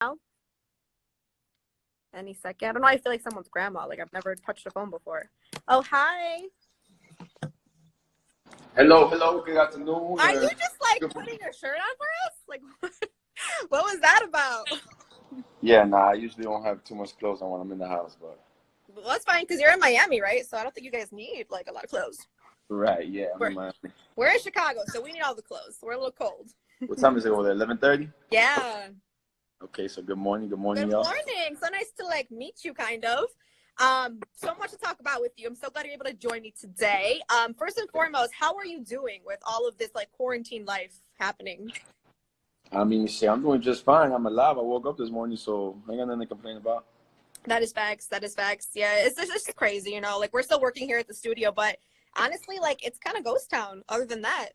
now. Any second. I don't know. I feel like someone's grandma. Like I've never touched a phone before. Oh, hi. Hello, good afternoon. Are you just like putting your shirt on for us? Like, what was that about? Yeah, nah, I usually don't have too much clothes on when I'm in the house, but. Well, that's fine because you're in Miami, right? So I don't think you guys need like a lot of clothes. Right, yeah, I'm in Miami. We're in Chicago, so we need all the clothes. We're a little cold. What time is it over there? 11:30? Yeah. Okay, so good morning, y'all. Good morning. So nice to like meet you, kind of. So much to talk about with you. I'm so glad you're able to join me today. First and foremost, how are you doing with all of this like quarantine life happening? I mean, shit, I'm doing just fine. I'm alive. I woke up this morning, so I ain't got nothing to complain about. That is facts. That is facts. Yeah, it's just crazy, you know. Like we're still working here at the studio, but honestly, like it's kind of ghost town. Other than that,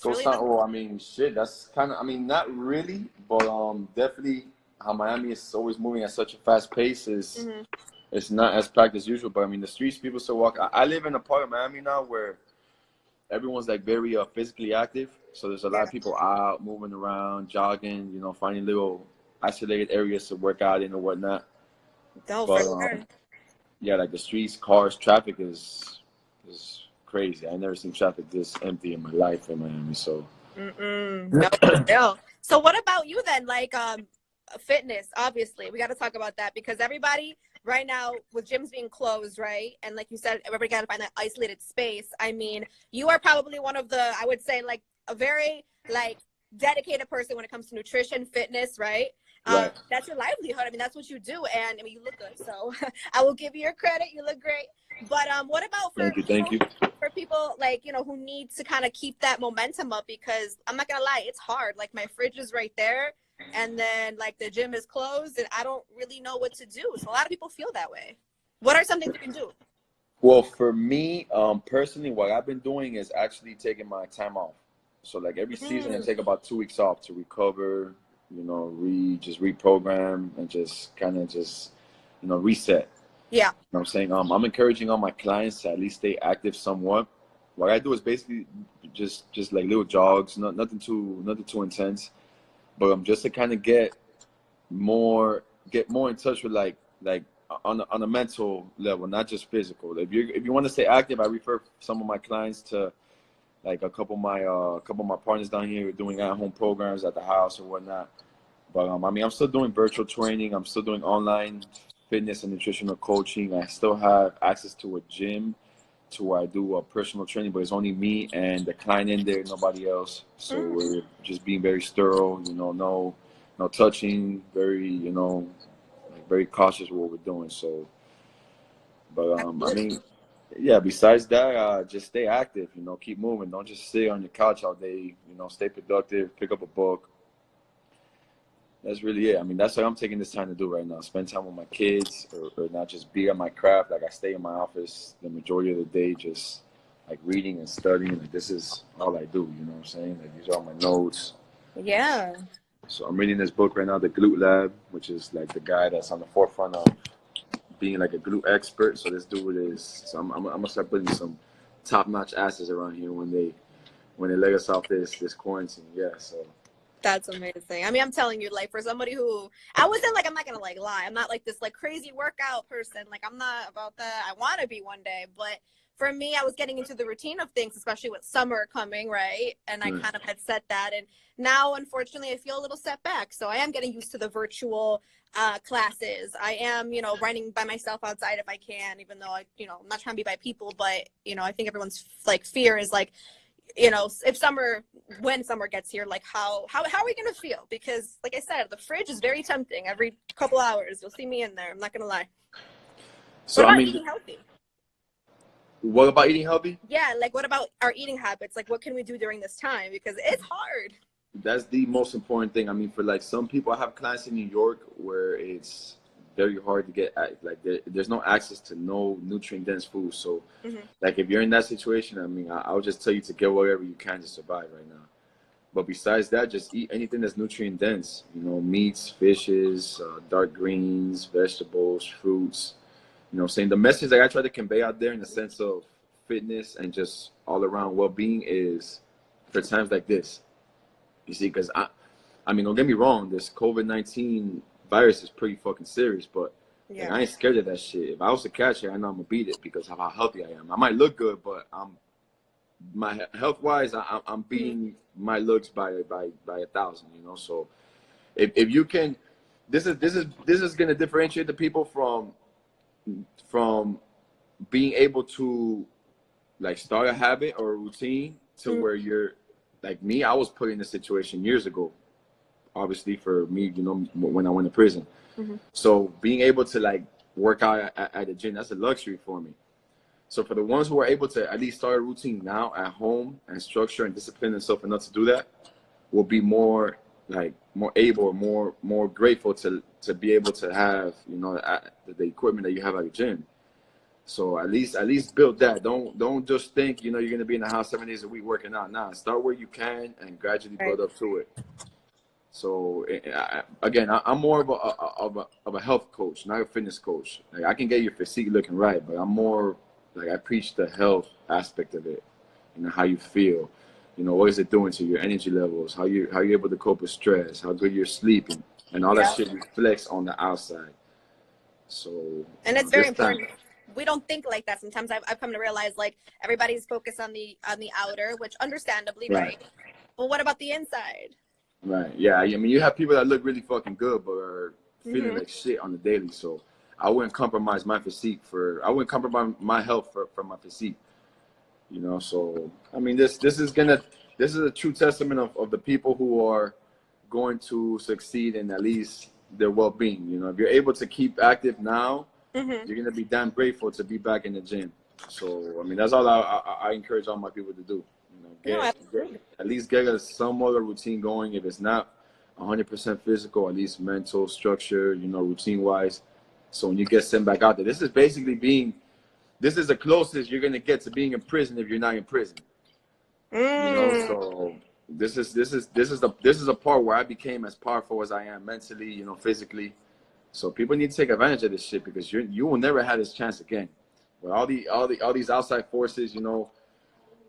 Ghost town. Oh, I mean, shit. That's kind of. I mean, not really, but definitely how Miami is always moving at such a fast pace is. It's not as packed as usual, but I mean, the streets people still walk. I live in a part of Miami now where everyone's like very physically active. So there's a lot of people out moving around, jogging, you know, finding little isolated areas to work out in or whatnot. No, for sure. Yeah, like the streets, cars, traffic is crazy. I never seen traffic this empty in my life in Miami. So. No, no. So what about you then? Like fitness, obviously. We got to talk about that because everybody right now with gyms being closed, right? And like you said, everybody got to find that isolated space. I mean, you are probably one of the, I would say like a very like dedicated person when it comes to nutrition, fitness, right? Right. That's your livelihood. I mean, that's what you do. And I mean, you look good. So I will give you your credit. You look great. But what about for Thank you. For people like, you know, who need to kind of keep that momentum up? Because I'm not going to lie, it's hard. Like my fridge is right there. And then like the gym is closed and I don't really know what to do. So a lot of people feel that way. What are some things you can do? Well, for me, personally, what I've been doing is actually taking my time off. So like every season I take about 2 weeks off to recover, you know, just reprogram and just kind of just, you know, reset. Yeah. You know what I'm saying? I'm encouraging all my clients to at least stay active somewhat. What I do is basically just like little jogs, nothing too intense. But just to kind of get more in touch with like on a mental level, not just physical. If you want to stay active, I refer some of my clients to like a couple of my partners down here doing at-home programs at the house or whatnot. But I mean, I'm still doing virtual training. I'm still doing online fitness and nutritional coaching. I still have access to a gym to where I do a personal training, but it's only me and the client in there, nobody else. So we're just being very sterile, you know, no touching, very, you know, like very cautious with what we're doing. So, but I mean, yeah. Besides that, just stay active. You know, keep moving. Don't just sit on your couch all day. You know, stay productive. Pick up a book. That's really it. I mean, that's what I'm taking this time to do right now. Spend time with my kids, or not just be at my craft. Like I stay in my office the majority of the day, just like reading and studying. Like this is all I do. You know what I'm saying? Like these are all my notes. Yeah. So I'm reading this book right now, The Glute Lab, which is like the guy that's on the forefront of being like a glute expert. So this dude is. So I'm gonna start putting some top-notch asses around here when they let us off this quarantine. Yeah. So. That's amazing. I mean, I'm telling you, like for somebody who I wasn't like, I'm not gonna like lie. I'm not like this like crazy workout person. Like I'm not about that. I want to be one day, but for me, I was getting into the routine of things, especially with summer coming, right? And I kind of had set that, and now unfortunately, I feel a little setback. So I am getting used to the virtual classes. I am, you know, running by myself outside if I can, even though I'm not trying to be by people, but you know, I think everyone's like fear is like, you know, when summer gets here, like how are we gonna feel? Because like I said, the fridge is very tempting. Every couple hours you'll see me in there. I'm not gonna lie. So what about I mean, eating healthy? What about eating healthy? Yeah, like what about our eating habits? Like what can we do during this time? Because it's hard. That's the most important thing. I mean, for like some people, I have clients in New York where it's very hard to get like there's no access to no nutrient dense food. So like if you're in that situation, I mean, I'll just tell you to get whatever you can to survive right now. But besides that, just eat anything that's nutrient dense. You know, meats, fishes, dark greens, vegetables, fruits. You know what I'm saying? The message that I try to convey out there in the sense of fitness and just all around well-being is for times like this. You see, because I mean, don't get me wrong, this COVID-19 virus is pretty fucking serious, but like, I ain't scared of that shit. If I was a catcher, I know I'm gonna beat it because of how healthy I am. I might look good, but my health wise, I'm beating my looks by 1,000. You know, so if you can, this is gonna differentiate the people from being able to like start a habit or a routine to where you're like me. I was put in a situation years ago, obviously for me, you know, when I went to prison. So being able to like work out at the gym, that's a luxury for me. So for the ones who are able to at least start a routine now at home and structure and discipline themselves enough to do that, will be more able or more grateful to be able to have, you know, the equipment that you have at the gym. So at least build that. Don't just think, you know, you're gonna be in the house 7 days a week working out. Nah, start where you can and gradually build up to it. So again, I'm more of a health coach, not a fitness coach. Like, I can get your physique looking right, but I'm more like, I preach the health aspect of it. You know, how you feel. You know, what is it doing to your energy levels? How you able to cope with stress? How good you're sleeping, and all that shit reflects on the outside. So, and it's very important. We don't think like that sometimes. I've come to realize like everybody's focused on the outer, which understandably, right? But what about the inside? Right. Yeah. I mean, you have people that look really fucking good, but are feeling like shit on the daily. So I wouldn't compromise my physique I wouldn't compromise my health for my physique. You know. So I mean, this is a true testament of the people who are going to succeed in at least their well-being. You know, if you're able to keep active now, you're gonna be damn grateful to be back in the gym. So I mean, that's all I encourage all my people to do. You know, at least get some other routine going. If it's not 100% physical, at least mental structure, you know, routine wise. So when you get sent back out there, this is the closest you're gonna get to being in prison if you're not in prison. You know, so this is a part where I became as powerful as I am mentally, you know, physically. So people need to take advantage of this shit because you will never have this chance again. With all these outside forces, you know,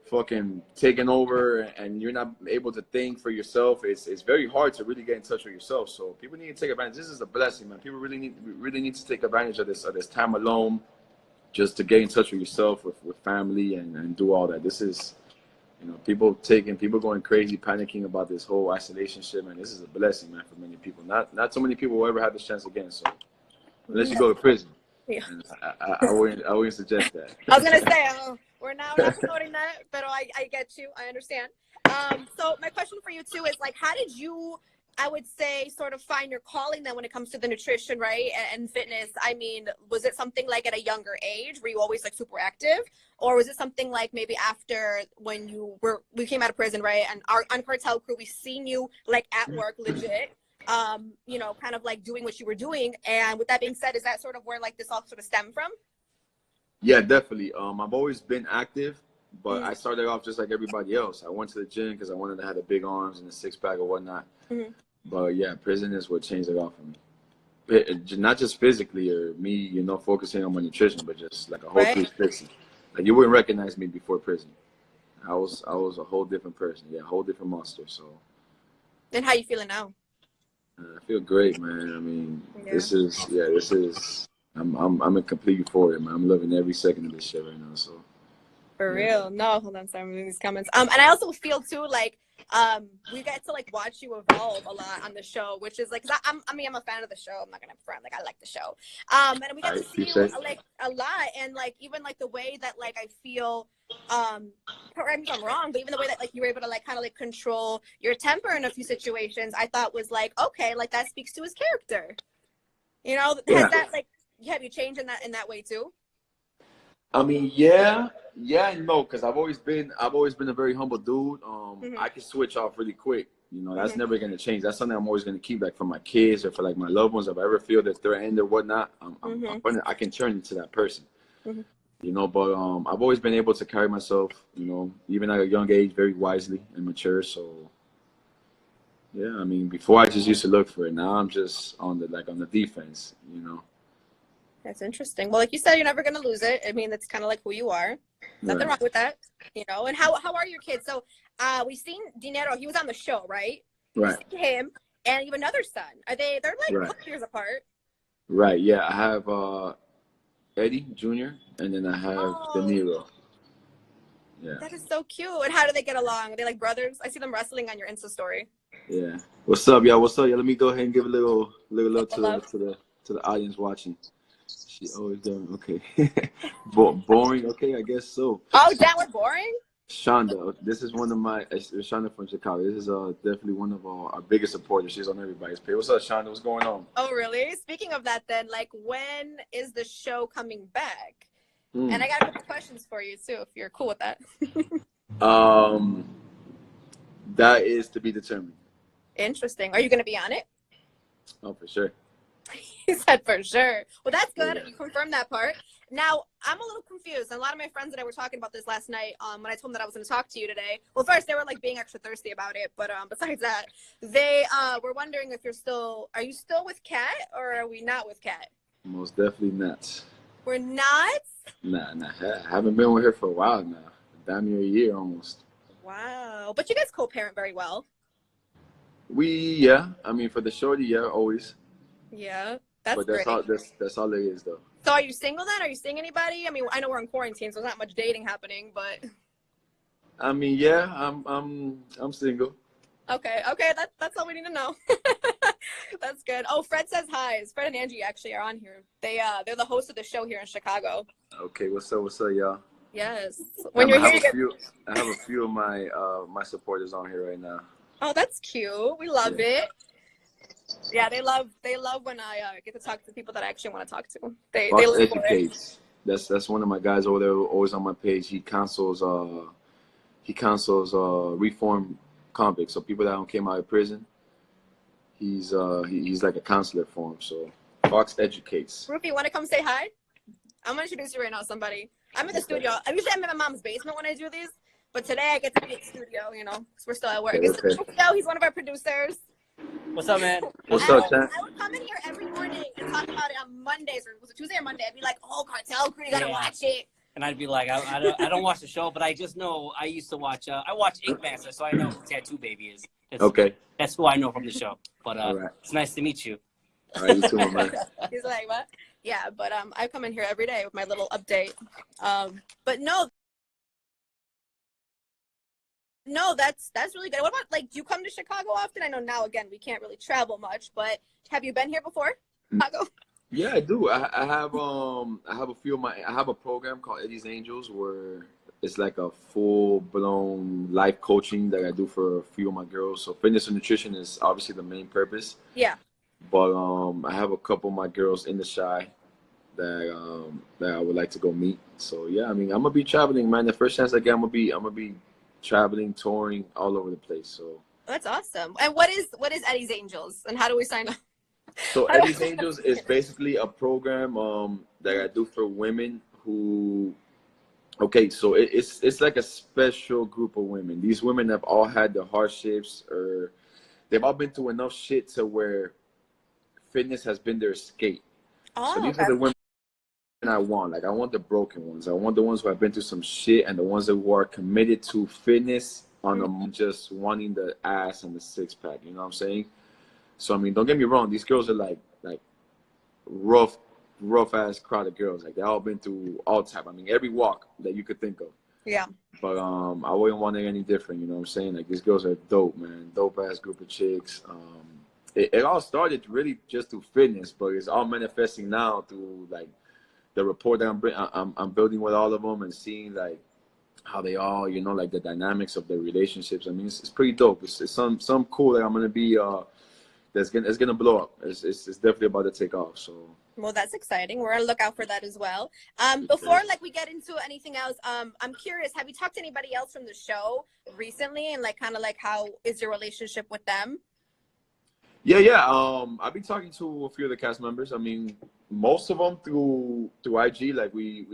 fucking taking over, and you're not able to think for yourself. It's very hard to really get in touch with yourself. So people need to take advantage. This is a blessing, man. People really need to take advantage of this time alone, just to get in touch with yourself, with family, and do all that. This is, you know, people going crazy, panicking about this whole isolation shit, man. This is a blessing, man, for many people. Not so many people will ever have this chance again. So unless you go to prison, I wouldn't suggest that. I was gonna say we're now not promoting that, but I get you. I understand. So my question for you too is like, how did you, I would say, sort of find your calling then when it comes to the nutrition, right, and fitness? I mean, was it something like at a younger age? Were you always like super active, or was it something like maybe after when we came out of prison, right? And on Cartel Crew, we seen you like at work, legit. You know, kind of like doing what you were doing. And with that being said, is that sort of where like this all sort of stemmed from? Yeah, definitely. I've always been active, but I started off just like everybody else. I went to the gym because I wanted to have the big arms and the six pack or whatnot. But yeah, prison is what changed it all for me. Not just physically or me, you know, focusing on my nutrition, but just like a whole 360. Like, you wouldn't recognize me before prison. I was a whole different person. Yeah, a whole different monster. So. And how you feeling now? I feel great, man. I mean, this is. I'm in complete euphoria, man. I'm loving every second of this shit right now. So. For real. No, hold on, sorry, I'm reading these comments. And I also feel too like we get to like watch you evolve a lot on the show, which is like, I'm a fan of the show. I'm not gonna front, like I like the show. And we get to see you like a lot, and like even like the way that like I feel, correct me if I'm wrong, but even the way that like you were able to like kind of like control your temper in a few situations, I thought was like, okay, like that speaks to his character. You know, has that like, have you changed in that way too? I mean, yeah and no, because I've always been a very humble dude. I can switch off really quick. You know, that's never gonna change. That's something I'm always gonna keep, like for my kids or for like my loved ones. If I ever feel that threatened or whatnot, I can turn into that person. You know, but I've always been able to carry myself, you know, even at a young age, very wisely and mature. So yeah, I mean, before I just used to look for it. Now I'm just on the defense, you know. That's interesting. Well, like you said, you're never gonna lose it. I mean, that's kind of like who you are. Nothing wrong with that, you know. And how are your kids? So, we've seen Dinero. He was on the show, right? Right. We've seen him, and you have another son. They're like a Right. couple years apart. Right. Yeah. I have Eddie Jr. and then I have De Oh, Niro. Yeah. that is so cute. And how do they get along? Are they like brothers? I see them wrestling on your Insta story. Yeah. What's up, y'all? What's up, y'all? Let me go ahead and give a little love to Love. the audience watching. She always doing okay. Boring. Okay, I guess so. Oh, damn, we're boring. Shonda, this is one of my Shonda from Chicago. This is definitely one of our biggest supporters. She's on everybody's page. What's up, Shonda? What's going on? Oh, really? Speaking of that, then, like, when is the show coming back? And I got a couple questions for you too, if you're cool with that. That is to be determined. Interesting. Are you going to be on it? Oh, for sure. He said for sure. Well, that's good. Yeah. You confirmed that part. Now, I'm a little confused. And a lot of my friends and I were talking about this last night when I told them that I was going to talk to you today. Well, first, they were like being extra thirsty about it. But besides that, they were wondering if are you still with Kat or are we not with Kat? Most definitely not. We're not? Nah. I haven't been with her for a while now. Damn near a year almost. Wow. But you guys co-parent very well. Yeah. I mean, for the shorty, yeah, always. Yeah. That's But that's great. all. That's all it is, though. So are you single then? Are you seeing anybody? I mean, I know we're in quarantine, so there's not much dating happening, but I mean, yeah, I'm single. okay, that's all we need to know. That's good. Oh, Fred says hi. Fred and Angie actually are on here. They're the host of the show here in Chicago. Okay, what's up, y'all? Yes. When you're here, I have a few of my my supporters on here right now. Oh, that's cute. We love it. Yeah, they love when I get to talk to people that I actually want to talk to. They live for it. That's one of my guys over there, always on my page. He counsels reform convicts, so people that don't came out of prison. He's like a counselor for them. So Fox educates. Rupi, you want to come say hi? I'm gonna introduce you right now. Somebody. I'm in the studio. I usually I'm in my mom's basement when I do these, but today I get to be in the studio. You know, because we're still at work. Okay. He's one of our producers. What's up, man? What's up, Chan? I would come in here every morning and talk about it on Mondays, or was it Tuesday or Monday? I'd be like, "Oh, Cartel Crew, you gotta watch it." And I'd be like, I don't watch the show, but I just know I used to watch. I watch Ink Master, so I know who Tattoo Baby is. Okay. That's who I know from the show. But right. It's nice to meet you. All right, you too, my man. He's like, "What?" Yeah, but I come in here every day with my little update. But no, that's really good. What about, like, do you come to Chicago often? I know now, again, we can't really travel much, but have you been here before? Chicago? Yeah, I do. I have a program called Eddie's Angels where it's like a full blown life coaching that I do for a few of my girls. So fitness and nutrition is obviously the main purpose. Yeah. But I have a couple of my girls in the Shy that I would like to go meet. So yeah, I mean, I'm gonna be traveling, man. The first chance I get, I'm gonna be traveling, touring all over the place. So that's awesome. And what is Eddie's Angels, and how do we sign up? So Eddie's Angels is basically a program that I do for women who. Okay, so it's like a special group of women. These women have all had the hardships, or they've all been through enough shit to where fitness has been their escape. Oh, so these are the women I want. Like, I want the broken ones. I want the ones who have been through some shit, and the ones that who are committed to fitness on just wanting the ass and the six pack. You know what I'm saying? So I mean, don't get me wrong. These girls are like rough ass crowd of girls. Like, they all been through all type. I mean, every walk that you could think of. Yeah. But I wouldn't want it any different. You know what I'm saying? Like, these girls are dope, man. Dope ass group of chicks. It all started really just through fitness, but it's all manifesting now through like the rapport that I'm building with all of them, and seeing like how they all, you know, like the dynamics of their relationships. I mean, it's pretty dope. It's some cool that I'm gonna be it's gonna blow up. It's definitely about to take off. So. Well, that's exciting. We're on the lookout for that as well. Before like we get into anything else, I'm curious. Have you talked to anybody else from the show recently, and like kind of like how is your relationship with them? Yeah. I've been talking to a few of the cast members. I mean, most of them through IG. Like we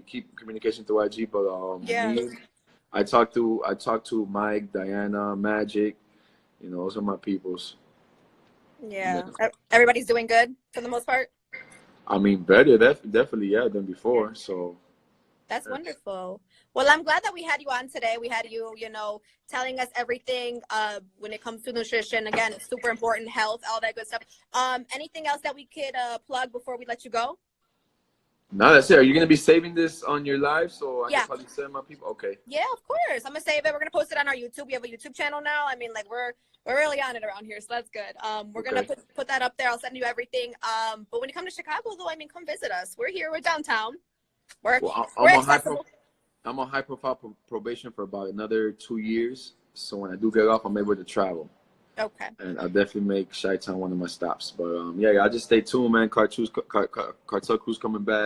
keep communication through IG. But I talked to Mike, Diana, Magic. You know, those are my peoples. Yeah. Everybody's doing good for the most part. I mean, better definitely, yeah, than before. So That's wonderful. Well, I'm glad that we had you on today. We had you, you know, telling us everything when it comes to nutrition. Again, it's super important, health, all that good stuff. Anything else that we could plug before we let you go? No, that's it. Are you gonna be saving this on your live so I Yeah. can probably send my people? Okay. Yeah, of course. I'm gonna save it. We're gonna post it on our YouTube. We have a YouTube channel now. I mean, like we're really on it around here, so that's good. We're gonna put that up there. I'll send you everything. But when you come to Chicago, though, I mean, come visit us. We're here. We're downtown. We're accessible. I'm on high profile probation for about another 2 years. So when I do get off, I'm able to travel. Okay. And I'll definitely make Chi-Town one of my stops. But yeah, I'll just stay tuned, man. Cartel Crew's coming back.